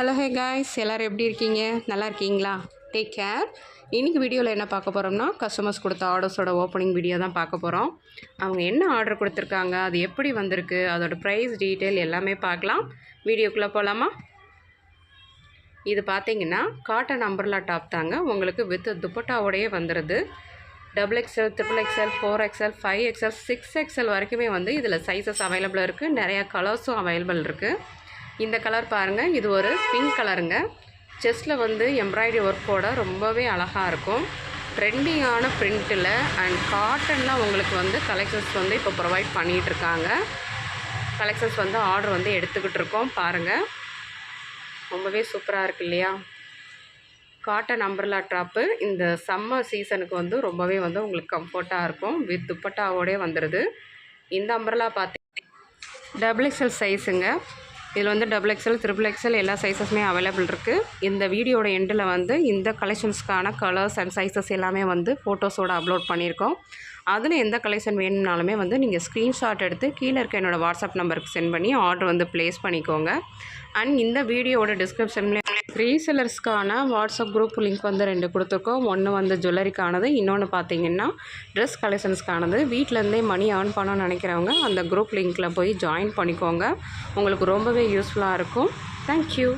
Hello hey guys, எல்லோரும் எப்படி இருக்கீங்க? நல்லா இருக்கீங்களா? Take care. இன்றைக்கி வீடியோவில் என்ன பார்க்க போகிறோம்னா, கஸ்டமர்ஸ் கொடுத்த ஆர்டர்ஸோட ஓப்பனிங் வீடியோ தான் பார்க்க போகிறோம். அவங்க என்ன ஆர்டர் கொடுத்துருக்காங்க, அது எப்படி வந்திருக்கு, அதோட ப்ரைஸ் டீட்டெயில் எல்லாமே பார்க்கலாம். வீடியோக்குள்ளே போகலாமா? இது பார்த்தீங்கன்னா காட்டன் அம்பர்லா டாப் தாங்க. உங்களுக்கு வித் துப்பட்டாவோடையே வந்துடுது. XXL, XXL, 4XL, 5XL, 6XL வரைக்குமே வந்து இதில் சைஸஸ் அவைலபிள் இருக்குது. நிறையா கலர்ஸும் அவைலபிள் இருக்குது. இந்த கலர் பாருங்கள், இது ஒரு பிங்க் கலருங்க. செஸ்ட்டில் வந்து எம்ப்ராய்டரி ஒர்க்கோட ரொம்பவே அழகாக இருக்கும். ட்ரெண்டிங்கான பிரிண்ட்டில் அண்ட் காட்டனில் உங்களுக்கு வந்து கலெக்ஷன்ஸ் வந்து இப்போ ப்ரொவைட் பண்ணிகிட்ருக்காங்க. கலெக்ஷன்ஸ் வந்து ஆர்டர் வந்து எடுத்துக்கிட்டு இருக்கோம். பாருங்கள், ரொம்பவே சூப்பராக இருக்குது இல்லையா? காட்டன் அம்பர்லா டாப்பு இந்த சம்மர் சீசனுக்கு வந்து ரொம்பவே வந்து உங்களுக்கு கம்ஃபர்ட்டாக இருக்கும். வித் துப்பட்டாவோடே வந்துடுது. இந்த அம்பர்லா பார்த்து XXL சைஸுங்க. இதில் வந்து XXL, XXL எல்லா சைஸஸுமே அவைலபிள் இருக்குது. இந்த வீடியோட எண்டில் வந்து இந்த கலெக்ஷன்ஸ்க்கான கலர்ஸ் அண்ட் சைஸஸ் எல்லாமே வந்து ஃபோட்டோஸோடு அப்லோட் பண்ணியிருக்கோம். அதில் எந்த கலெக்ஷன் வேணும்னாலுமே வந்து நீங்கள் ஸ்க்ரீன்ஷாட் எடுத்து கீழே இருக்க என்னோடய வாட்ஸ்அப் நம்பருக்கு சென்ட் பண்ணி ஆர்டர் வந்து ப்ளேஸ் பண்ணிக்கோங்க. அண்ட் இந்த வீடியோட டிஸ்கிரிப்ஷன்லேயே ரீசெலர்ஸ்க்கான வாட்ஸ்அப் குரூப் லிங்க் வந்து 2 கொடுத்துருக்கோம். ஒன்று வந்து ஜுவல்லரிக்கானது, இன்னொன்று பார்த்தீங்கன்னா ட்ரெஸ் கலெக்ஷன்ஸ்க்கானது. வீட்டிலேருந்தே மணி ஏர்ன் பண்ணணும்னு நினைக்கிறவங்க அந்த குரூப் லிங்க்கில் போய் ஜாயின் பண்ணிக்கோங்க. உங்களுக்கு ரொம்பவே யூஸ்ஃபுல்லாக இருக்கும். தேங்க்யூ.